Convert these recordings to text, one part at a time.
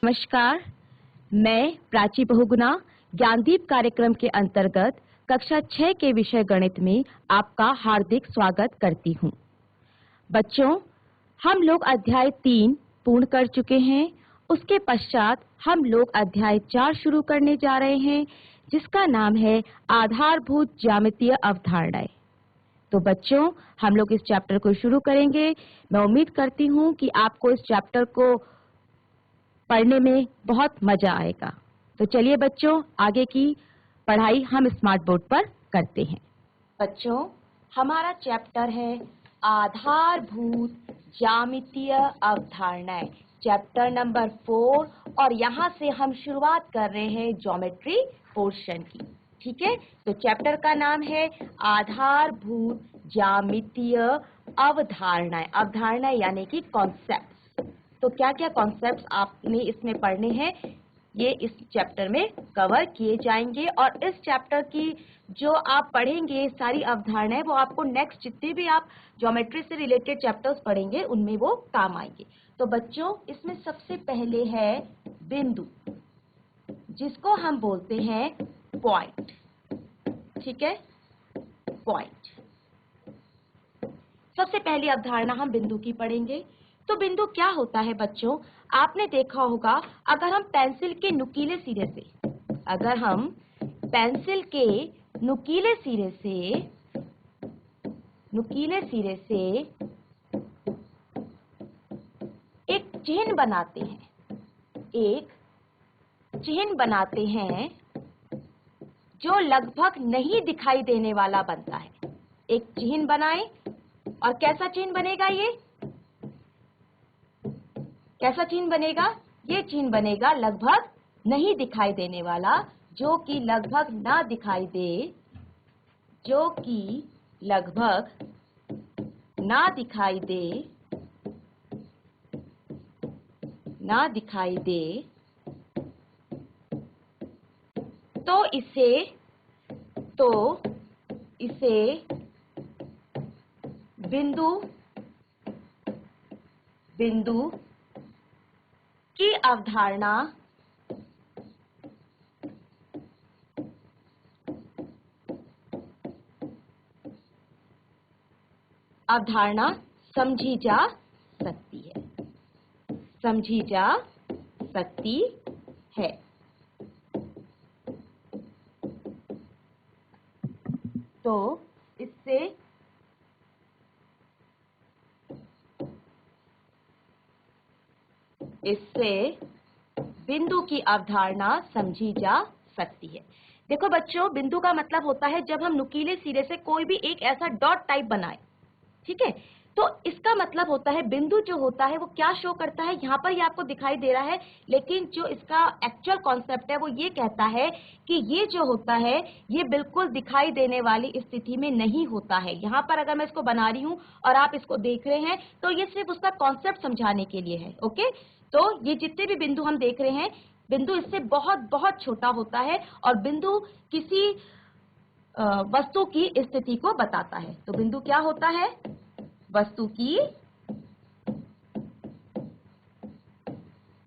नमस्कार, मैं प्राची बहुगुणा ज्ञानदीप कार्यक्रम के अंतर्गत कक्षा 6 के विषय गणित में आपका हार्दिक स्वागत करती हूँ। बच्चों, हम लोग अध्याय 3 पूर्ण कर चुके हैं। उसके पश्चात हम लोग अध्याय 4 शुरू करने जा रहे हैं, जिसका नाम है आधारभूत ज्यामितीय अवधारणाएं। तो बच्चों, हम लोग इस चैप्टर को शुरू करेंगे। मैं उम्मीद करती हूँ कि आपको इस चैप्टर को पढ़ने में बहुत मजा आएगा। तो चलिए बच्चों, आगे की पढ़ाई हम स्मार्ट बोर्ड पर करते हैं। बच्चों, हमारा चैप्टर है आधारभूत ज्यामितीय अवधारणाएं, चैप्टर नंबर 4, और यहाँ से हम शुरुआत कर रहे हैं ज्योमेट्री पोर्शन की। ठीक है, तो चैप्टर का नाम है आधारभूत ज्यामितीय अवधारणाएं। अवधारणाएं यानी कि कॉन्सेप्ट। तो क्या क्या कॉन्सेप्ट्स आपने इसमें पढ़ने हैं, ये इस चैप्टर में कवर किए जाएंगे। और इस चैप्टर की जो आप पढ़ेंगे सारी अवधारणाएं, वो आपको नेक्स्ट जितने भी आप ज्योमेट्री से रिलेटेड चैप्टर्स पढ़ेंगे उनमें वो काम आएंगे। तो बच्चों, इसमें सबसे पहले है बिंदु, जिसको हम बोलते हैं पॉइंट। ठीक है, पॉइंट। सबसे पहली अवधारणा हम बिंदु की पढ़ेंगे। तो बिंदु क्या होता है बच्चों? आपने देखा होगा, अगर हम पेंसिल के नुकीले सिरे से एक चिन्ह बनाते हैं जो लगभग नहीं दिखाई देने वाला बनता है। एक चिन्ह बनाएं, और कैसा चिन्ह बनेगा? कैसा चिन्ह बनेगा? ये चिन्ह बनेगा लगभग नहीं दिखाई देने वाला, जो कि लगभग ना दिखाई दे, तो इसे बिंदु की अवधारणा समझी जा सकती है। तो इससे बिंदु की अवधारणा समझी जा सकती है। देखो बच्चों, बिंदु का मतलब होता है जब हम नुकीले सिरे से कोई भी एक ऐसा डॉट टाइप बनाए। ठीक है, तो इसका मतलब होता है बिंदु जो होता है वो क्या शो करता है। यहाँ पर ये आपको दिखाई दे रहा है, लेकिन जो इसका एक्चुअल कॉन्सेप्ट है वो ये कहता है कि ये जो होता है ये बिल्कुल दिखाई देने वाली स्थिति में नहीं होता है। यहाँ पर अगर मैं इसको बना रही हूँ और आप इसको देख रहे हैं, तो ये सिर्फ उसका कॉन्सेप्ट समझाने के लिए है। ओके, तो ये जितने भी बिंदु हम देख रहे हैं, बिंदु इससे बहुत बहुत छोटा होता है, और बिंदु किसी वस्तु की स्थिति को बताता है। तो बिंदु क्या होता है? वस्तु की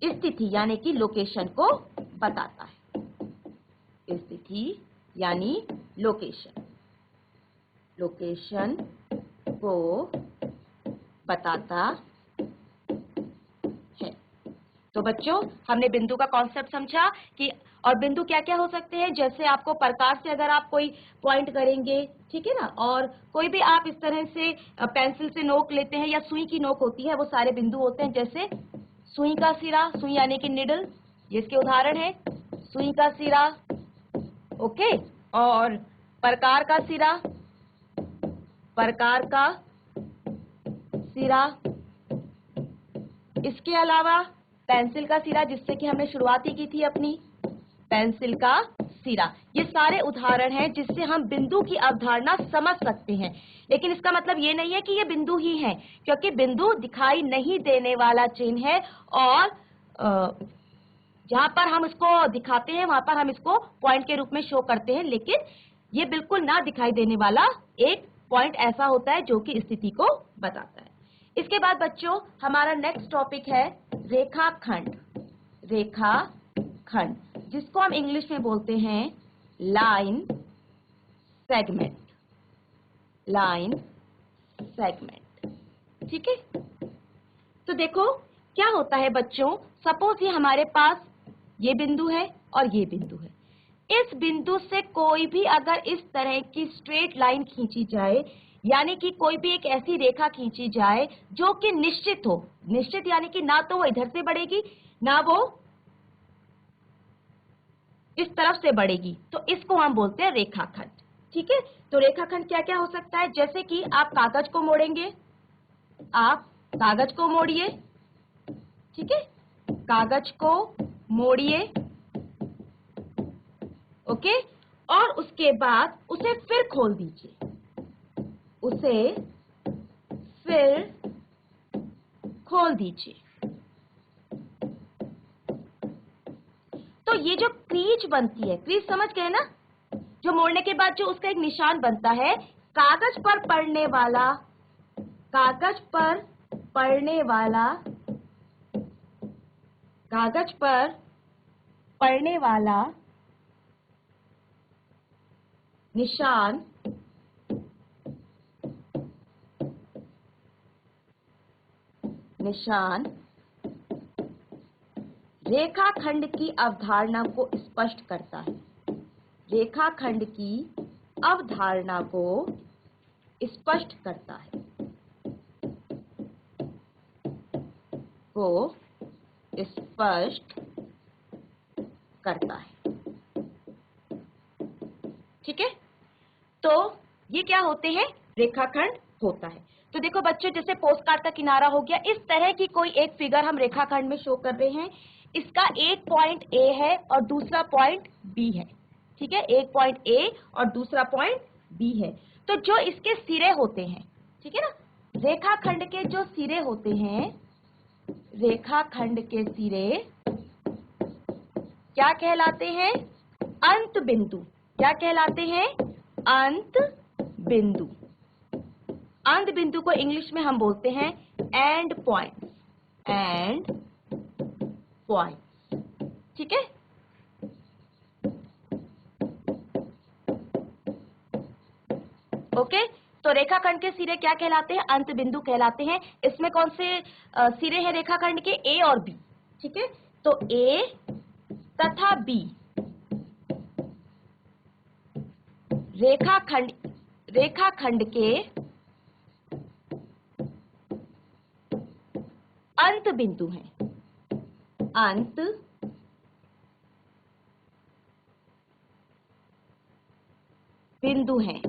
स्थिति यानी कि लोकेशन को बताता है। स्थिति यानी लोकेशन को बताता है। तो बच्चों, हमने बिंदु का कॉन्सेप्ट समझा कि और बिंदु क्या क्या हो सकते हैं। जैसे आपको प्रकार से अगर आप कोई पॉइंट करेंगे, ठीक है ना, और कोई भी आप इस तरह से पेंसिल से नोक लेते हैं या सुई की नोक होती है, वो सारे बिंदु होते हैं। जैसे सुई का सिरा, सुई यानी कि निडल, ये इसके उदाहरण है। सुई का सिरा, ओके, और प्रकार का सिरा, इसके अलावा पेंसिल का सिरा, जिससे कि हमने शुरुआत ही की थी अपनी, पेंसिल का सिरा। ये सारे उदाहरण हैं जिससे हम बिंदु की अवधारणा समझ सकते हैं। लेकिन इसका मतलब ये नहीं है कि ये बिंदु ही है, क्योंकि बिंदु दिखाई नहीं देने वाला चिन्ह है, और जहां पर हम इसको दिखाते हैं वहां पर हम इसको पॉइंट के रूप में शो करते हैं। लेकिन ये बिल्कुल ना दिखाई देने वाला एक पॉइंट ऐसा होता है जो कि स्थिति को बताता है। इसके बाद बच्चों, हमारा नेक्स्ट टॉपिक है रेखाखंड। रेखाखंड, जिसको हम इंग्लिश में बोलते हैं लाइन सेगमेंट, लाइन सेगमेंट। ठीक है, तो देखो क्या होता है बच्चों, सपोज ये हमारे पास ये बिंदु है और ये बिंदु है। इस बिंदु से कोई भी अगर इस तरह की स्ट्रेट लाइन खींची जाए, यानी कि कोई भी एक ऐसी रेखा खींची जाए जो कि निश्चित हो, निश्चित यानी कि ना तो वो इधर से बढ़ेगी ना वो इस तरफ से बढ़ेगी, तो इसको हम बोलते हैं रेखाखंड। ठीक है, तो रेखाखंड क्या क्या हो सकता है, जैसे कि आप कागज को मोड़ेंगे, आप कागज को मोड़िए, ठीक है, कागज को मोड़िए, ओके, और उसके बाद उसे फिर खोल दीजिए, उसे फिर खोल दीजिए। तो ये जो क्रीज बनती है, क्रीज समझ गए ना, जो मोड़ने के बाद जो उसका एक निशान बनता है, कागज पर पड़ने वाला, कागज पर पड़ने वाला, कागज पर पड़ने वाला निशान निशान रेखाखंड की अवधारणा को स्पष्ट करता है, रेखाखंड की अवधारणा को स्पष्ट करता है, को स्पष्ट करता है। ठीक है, तो ये क्या होते हैं, रेखाखंड होता है। तो देखो बच्चों, जैसे पोस्ट कार्ड का किनारा हो गया, इस तरह की कोई एक फिगर हम रेखाखंड में शो कर रहे हैं। इसका एक पॉइंट ए है और दूसरा पॉइंट बी है। ठीक है, एक पॉइंट ए और दूसरा पॉइंट बी है। तो जो इसके सिरे होते हैं, ठीक है ना, रेखाखंड के जो सिरे होते हैं, रेखाखंड के सिरे क्या कहलाते हैं, अंत बिंदु। क्या कहलाते हैं, अंत बिंदु। अंत बिंदु को इंग्लिश में हम बोलते हैं एंड पॉइंट, एंड पॉइंट। ठीक है, ओके, तो रेखाखंड के सिरे क्या कहलाते हैं, अंत बिंदु कहलाते हैं। इसमें कौन से सिरे हैं रेखाखंड के, ए और बी। ठीक है, तो ए तथा बी रेखाखंड के अंत बिंदु हैं, अंत बिंदु हैं,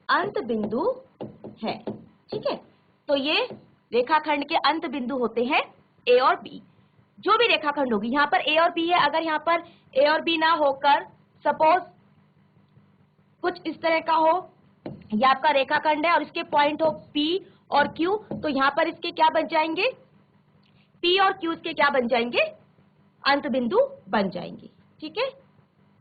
अंत बिंदु है। ठीक है, तो ये रेखाखंड के अंत बिंदु होते हैं ए और बी। जो भी रेखाखंड होगी, यहां पर ए और बी है, अगर यहां पर ए और बी ना होकर सपोज कुछ इस तरह का हो, यह आपका रेखाखंड है और इसके पॉइंट हो पी और क्यू, तो यहां पर इसके क्या बन जाएंगे, पी और क्यू के क्या बन जाएंगे, अंत बिंदु बन जाएंगे। ठीक है,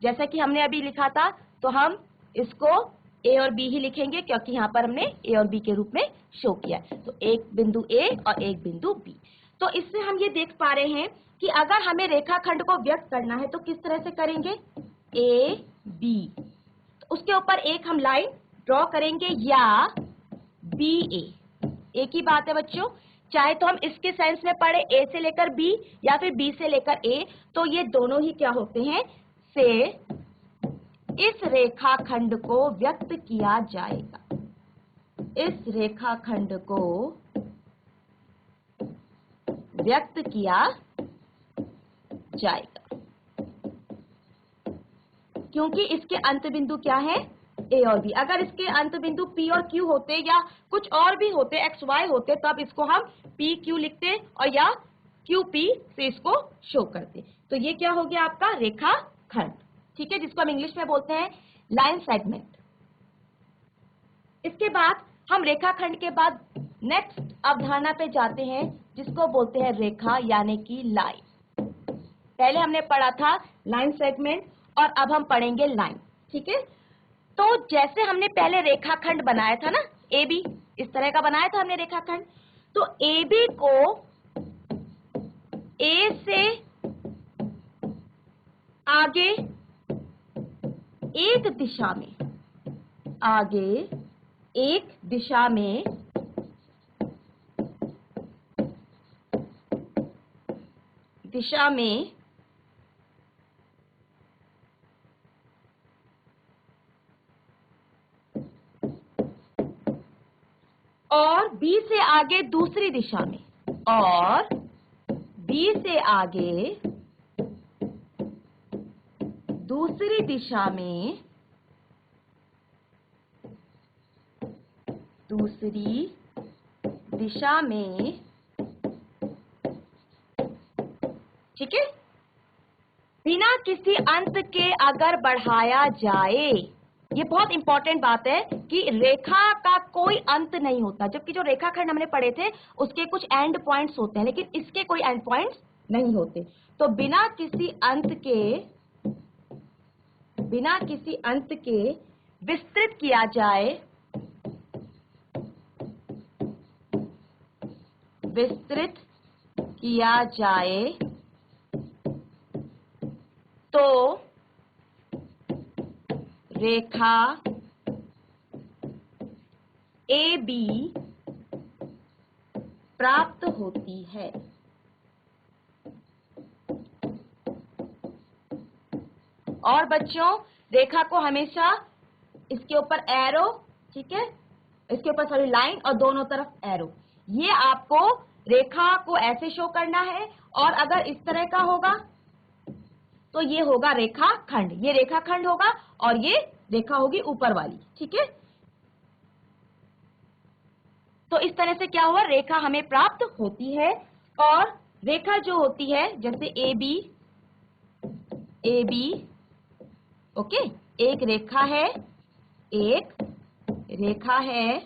जैसा कि हमने अभी लिखा था, तो हम इसको ए और बी ही लिखेंगे क्योंकि यहां पर हमने ए और बी के रूप में शो किया है। तो एक बिंदु ए और एक बिंदु बी। तो इससे हम ये देख पा रहे हैं कि अगर हमें रेखाखंड को व्यक्त करना है तो किस तरह से करेंगे, ए बी, तो उसके ऊपर एक हम लाइन ड्रॉ करेंगे या बी ए। एक ही बात है बच्चों, चाहे तो हम इसके सेंस में पढ़े ए से लेकर बी या फिर बी से लेकर ए, तो ये दोनों ही क्या होते हैं, से इस रेखाखंड को व्यक्त किया जाएगा, इस रेखाखंड को व्यक्त किया जाएगा, क्योंकि इसके अंत बिंदु क्या है, ए और बी। अगर इसके अंत बिंदु पी और क्यू होते या कुछ और भी होते, एक्स वाई होते, तब इसको हम पी क्यू लिखते और या क्यू पी से इसको शो करते। तो ये क्या हो गया आपका रेखाखंड। ठीक है, जिसको हम इंग्लिश में बोलते हैं लाइन सेगमेंट। इसके बाद हम रेखाखंड के बाद नेक्स्ट अवधारणा पे जाते हैं, जिसको बोलते हैं रेखा यानी कि लाइन। पहले हमने पढ़ा था लाइन सेगमेंट और अब हम पढ़ेंगे लाइन। ठीक है, तो जैसे हमने पहले रेखाखंड बनाया था ना, ए बी, इस तरह का बनाया था हमने रेखाखंड, तो AB को A से आगे एक दिशा में, आगे एक दिशा में और B से आगे दूसरी दिशा में, और B से आगे दूसरी दिशा में, दूसरी दिशा में, ठीक है। बिना किसी अंत के अगर बढ़ाया जाए, ये बहुत इंपॉर्टेंट बात है कि रेखा का कोई अंत नहीं होता, जबकि जो रेखाखंड हमने पढ़े थे उसके कुछ एंड पॉइंट्स होते हैं, लेकिन इसके कोई एंड पॉइंट्स नहीं होते। तो बिना किसी अंत के विस्तृत किया जाए, तो रेखा AB प्राप्त होती है। और बच्चों, रेखा को हमेशा इसके ऊपर एरो, ठीक है, इसके ऊपर सॉरी लाइन और दोनों तरफ एरो, ये आपको रेखा को ऐसे शो करना है। और अगर इस तरह का होगा तो ये होगा रेखाखंड, ये रेखाखंड होगा और ये रेखा होगी ऊपर वाली, ठीक है। तो इस तरह से क्या हुआ, रेखा हमें प्राप्त होती है। और रेखा जो होती है जैसे AB, ओके, एक रेखा है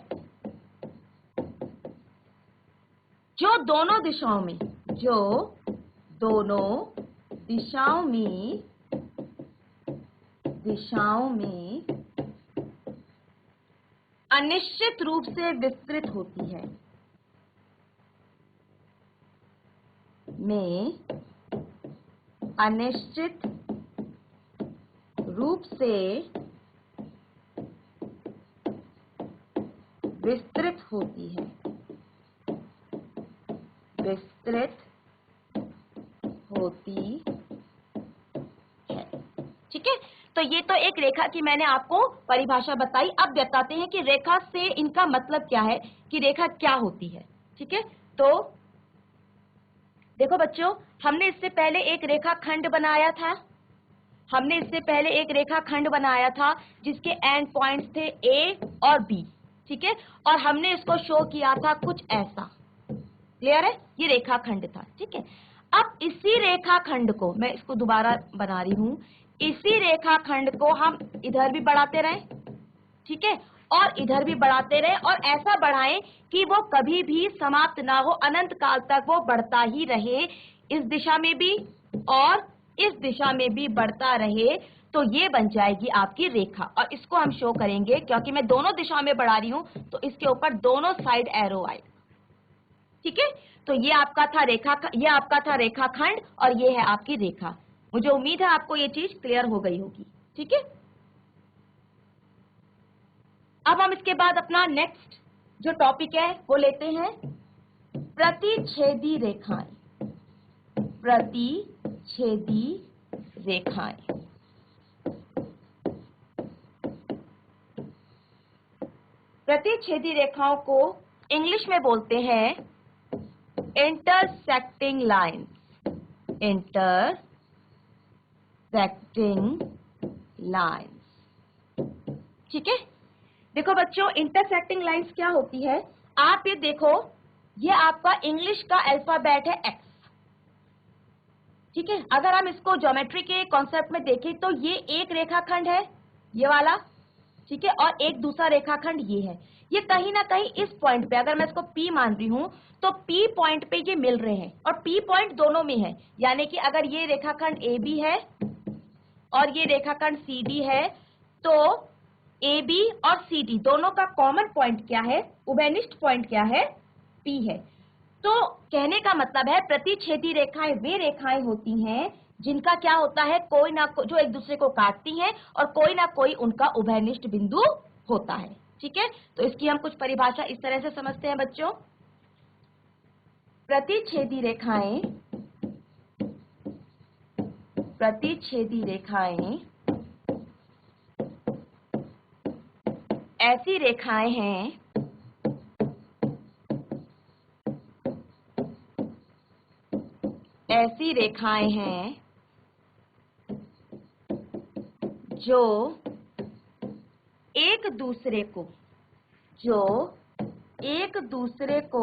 जो दोनों दिशाओं में अनिश्चित रूप से विस्तृत होती है, अनिश्चित रूप से विस्तृत होती है, ठीक है। तो ये तो एक रेखा की मैंने आपको परिभाषा बताई। अब बताते हैं कि रेखा से इनका मतलब क्या है, कि रेखा क्या होती है, ठीक है। तो देखो बच्चों, हमने इससे पहले एक रेखाखंड बनाया था, जिसके एंड पॉइंट्स थे A और B, ठीक है। और हमने इसको शो किया था कुछ ऐसा, क्लियर है, ये रेखाखंड था, ठीक है। अब इसी रेखाखंड को मैं इसको दोबारा बना रही हूं, इसी रेखाखंड को हम इधर भी बढ़ाते रहें, ठीक है, और इधर भी बढ़ाते रहे, और ऐसा बढ़ाएं कि वो कभी भी समाप्त ना हो, अनंत काल तक वो बढ़ता ही रहे, इस दिशा में भी और इस दिशा में भी बढ़ता रहे। तो ये बन जाएगी आपकी रेखा, और इसको हम शो करेंगे, क्योंकि मैं दोनों दिशा में बढ़ा रही हूं तो इसके ऊपर दोनों साइड एरो आएगा, ठीक है। तो ये आपका था रेखाखंड और ये है आपकी रेखा। मुझे उम्मीद है आपको ये चीज क्लियर हो गई होगी, ठीक है। अब हम इसके बाद अपना नेक्स्ट जो टॉपिक है वो लेते हैं, प्रतिच्छेदी रेखाएं। प्रतिच्छेदी रेखाओं को इंग्लिश में बोलते हैं इंटरसेक्टिंग लाइंस, ठीक है। देखो बच्चों, इंटरसेक्टिंग लाइंस क्या होती है, आप ये देखो, ये आपका इंग्लिश का अल्फाबेट है X, ठीक है। अगर हम इसको ज्योमेट्री के कॉन्सेप्ट में देखें तो ये एक रेखाखंड है, ये वाला, ठीक है, और एक दूसरा रेखाखंड ये है। ये कहीं ना कहीं इस पॉइंट पे, अगर मैं इसको P मान रही हूं तो P पॉइंट पे ये मिल रहे हैं, और P पॉइंट दोनों में है, यानी कि अगर ये रेखाखंड AB है और ये रेखाखंड CD है, तो AB और CD दोनों का कॉमन पॉइंट क्या है, उभयनिष्ठ पॉइंट क्या है, P है। तो कहने का मतलब है प्रतिच्छेदी रेखाएं वे रेखाएं होती हैं जिनका क्या होता है, कोई ना जो एक दूसरे को काटती हैं और कोई ना कोई उनका उभयनिष्ठ बिंदु होता है। ठीक है, तो इसकी हम कुछ परिभाषा इस तरह से समझते हैं बच्चों। प्रतिच्छेदी रेखाएं ऐसी रेखाएं हैं जो एक दूसरे को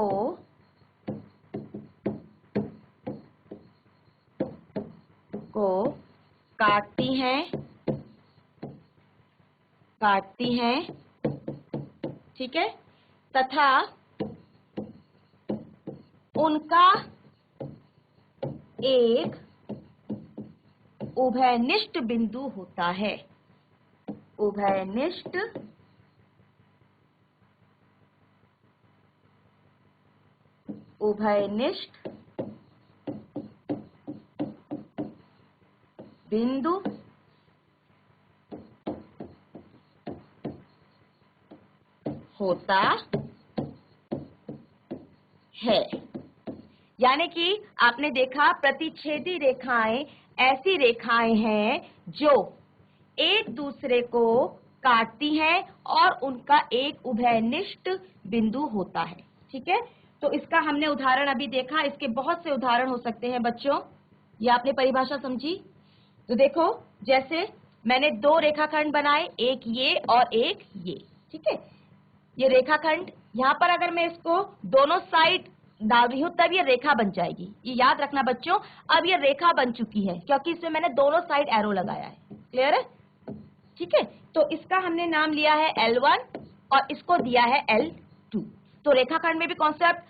काटती हैं, ठीक है, तथा उनका एक उभयनिष्ठ बिंदु होता है। उभयनिष्ठ बिंदु होता है। यानी कि आपने देखा प्रतिच्छेदी रेखाएं ऐसी रेखाएं हैं जो एक दूसरे को काटती हैं और उनका एक उभयनिष्ठ बिंदु होता है। ठीक है, तो इसका हमने उदाहरण अभी देखा, इसके बहुत से उदाहरण हो सकते हैं बच्चों। ये आपने परिभाषा समझी। तो देखो, जैसे मैंने दो रेखाखंड बनाए, एक ये और एक ये। ठीक है, ये रेखाखंड यहाँ पर अगर मैं इसको दोनों साइड डाल रही हूं तब ये रेखा बन जाएगी। ये याद रखना बच्चों, अब ये रेखा बन चुकी है क्योंकि इसमें मैंने दोनों साइड एरो लगाया है। क्लियर है? ठीक है, तो इसका हमने नाम लिया है L1 और इसको दिया है L2। तो रेखाखंड में भी कॉन्सेप्ट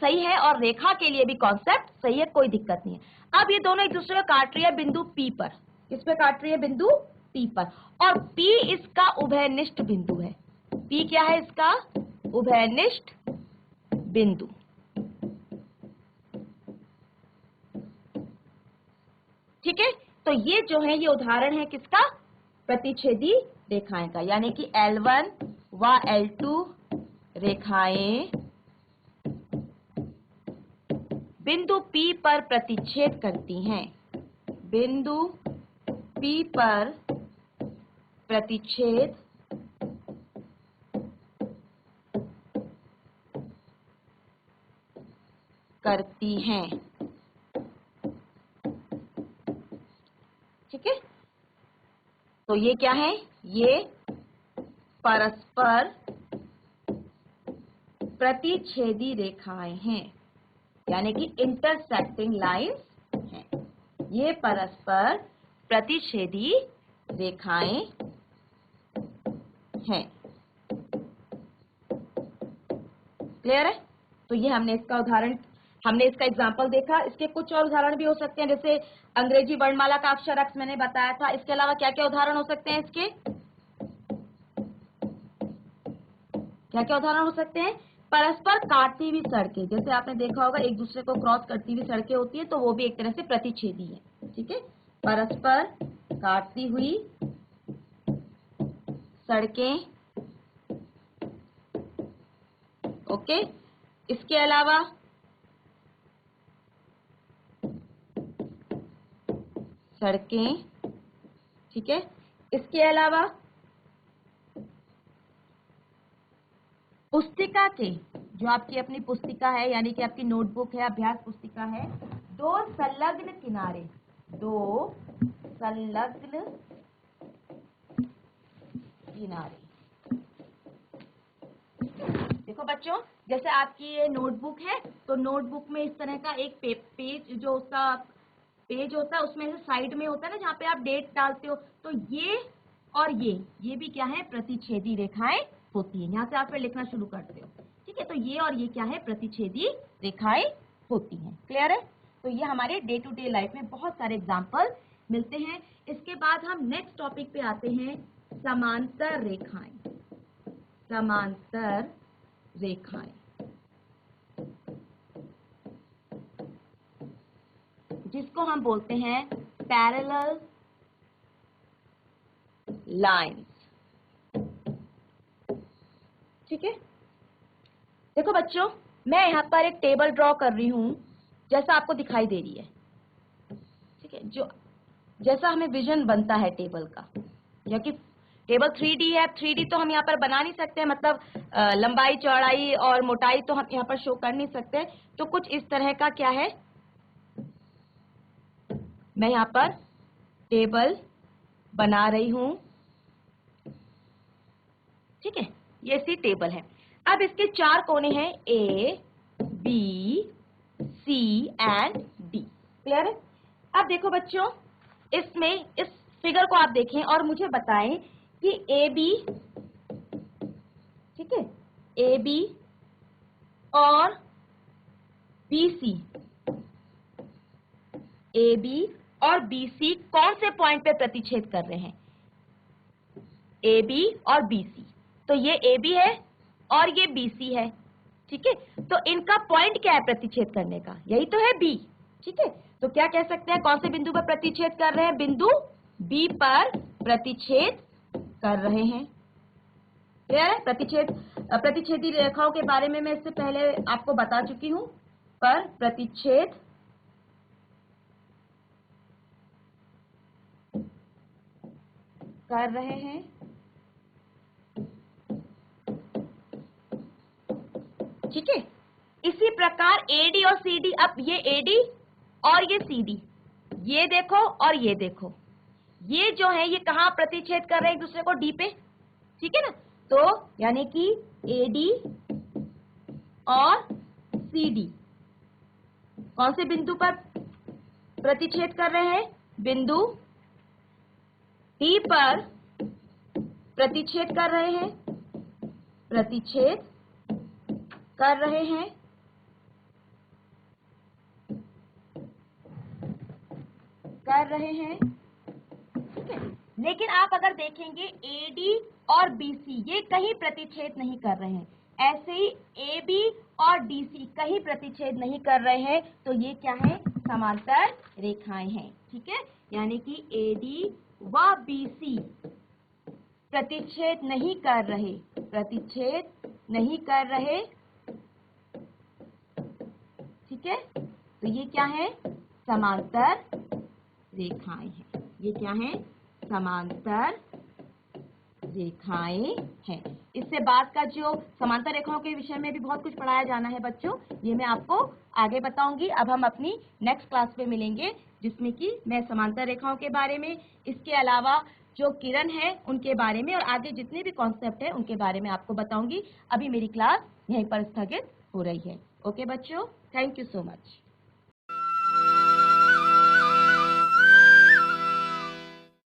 सही है और रेखा के लिए भी कॉन्सेप्ट सही है, कोई दिक्कत नहीं है। अब ये दोनों एक दूसरे को काट रही है बिंदु P पर। किस पे काट रही है? बिंदु P पर, और P इसका उभयनिष्ठ बिंदु है। P क्या है? इसका उभयनिष्ठ बिंदु। ठीक है, तो ये जो है ये उदाहरण है किसका? प्रतिच्छेदी रेखाएं का, यानी कि L1 व L2 रेखाएं बिंदु P पर प्रतिच्छेद करती हैं। बिंदु P पर प्रतिच्छेद करती हैं। ठीक है, तो ये क्या है? ये परस्पर प्रतिच्छेदी रेखाएं हैं, यानी कि इंटरसेक्टिंग लाइंस हैं। ये परस्पर प्रतिच्छेदी रेखाएं हैं। क्लियर है? तो ये हमने इसका एग्जाम्पल देखा। इसके कुछ और उदाहरण भी हो सकते हैं, जैसे अंग्रेजी वर्णमाला का अक्षर X मैंने बताया था। इसके अलावा क्या क्या उदाहरण हो सकते हैं? इसके क्या क्या उदाहरण हो सकते हैं? परस्पर काटती हुई सड़कें, जैसे आपने देखा होगा एक दूसरे को क्रॉस करती हुई सड़कें होती है, तो वो भी एक तरह से प्रतिच्छेदी है। ठीक है, परस्पर काटती हुई सड़कें। ओके, इसके अलावा सड़कें, ठीक है, इसके अलावा पुस्तिका के, जो आपकी अपनी पुस्तिका है, यानी कि आपकी नोटबुक है, अभ्यास पुस्तिका है, दो संलग्न किनारे। देखो बच्चों, जैसे आपकी ये नोटबुक है, तो नोटबुक में इस तरह का एक पेज, जो उसका पेज होता है, उसमें से साइड में होता है ना जहाँ पे आप डेट डालते हो, तो ये और ये भी क्या है? प्रतिच्छेदी रेखाएं होती है। यहाँ से आप फिर लिखना शुरू करते हो। ठीक है, तो ये और ये क्या है? प्रतिच्छेदी रेखाएं होती हैं। क्लियर है? तो ये हमारे डे टू डे लाइफ में बहुत सारे एग्जाम्पल मिलते हैं। इसके बाद हम नेक्स्ट टॉपिक पे आते हैं, समांतर रेखाएं। समांतर रेखाएं, जिसको हम बोलते हैं पैरेलल लाइंस। ठीक है, देखो बच्चों, मैं यहाँ पर एक टेबल ड्रॉ कर रही हूं जैसा आपको दिखाई दे रही है। ठीक है, जो जैसा हमें विजन बनता है टेबल का, क्योंकि टेबल 3D है। 3D तो हम यहाँ पर बना नहीं सकते, मतलब लंबाई चौड़ाई और मोटाई तो हम यहाँ पर शो कर नहीं सकते। तो कुछ इस तरह का क्या है, मैं यहाँ पर टेबल बना रही हूं। ठीक है, ये सी टेबल है। अब इसके 4 कोने हैं, A, B, C and D। Clear है? अब देखो बच्चों, इसमें इस फिगर को आप देखें और मुझे बताएं कि AB, ठीक है, AB और BC, AB और BC कौन से पॉइंट पे प्रतिच्छेद कर रहे हैं? AB और BC। तो ये AB है और ये BC है। ठीक है, तो इनका पॉइंट क्या है प्रतिच्छेद करने का? यही तो है B। ठीक है, तो क्या कह सकते हैं, कौन से बिंदु पर प्रतिच्छेद कर रहे हैं? बिंदु B पर प्रतिच्छेद कर रहे हैं। क्लियर है? प्रतिच्छेदी रेखाओं के बारे में मैं इससे पहले आपको बता चुकी हूं, पर प्रतिच्छेद कर रहे हैं। ठीक है, इसी प्रकार AD और CD, अब ये AD और ये CD, ये देखो और ये देखो, ये जो है ये कहां प्रतिच्छेद कर रहे हैं एक दूसरे को? D पे। ठीक है ना, तो यानी कि AD और CD कौन से बिंदु पर प्रतिच्छेद कर रहे हैं? बिंदु D पर प्रतिच्छेद कर रहे हैं, प्रतिच्छेद कर रहे हैं। कर रहे हैं। ठीक है, लेकिन आप अगर देखेंगे AD और BC ये कहीं प्रतिच्छेद नहीं कर रहे हैं, ऐसे ही AB और DC कहीं प्रतिच्छेद नहीं कर रहे हैं। तो ये क्या है? समांतर रेखाएं हैं। ठीक है, यानी कि AD व BC प्रतिच्छेद नहीं कर रहे, प्रतिच्छेद नहीं कर रहे। ठीक है, तो ये क्या है? समांतर रेखाएं हैं। ये क्या है? समांतर रेखाएं हैं। इससे बाद का जो समांतर रेखाओं के विषय में भी बहुत कुछ पढ़ाया जाना है बच्चों, ये मैं आपको आगे बताऊंगी। अब हम अपनी नेक्स्ट क्लास में मिलेंगे, जिसमें कि मैं समांतर रेखाओं के बारे में, इसके अलावा जो किरण है उनके बारे में और आगे जितने भी कॉन्सेप्ट है उनके बारे में आपको बताऊंगी। अभी मेरी क्लास यहीं पर स्थगित हो रही है। ओके बच्चों, थैंक यू सो मच।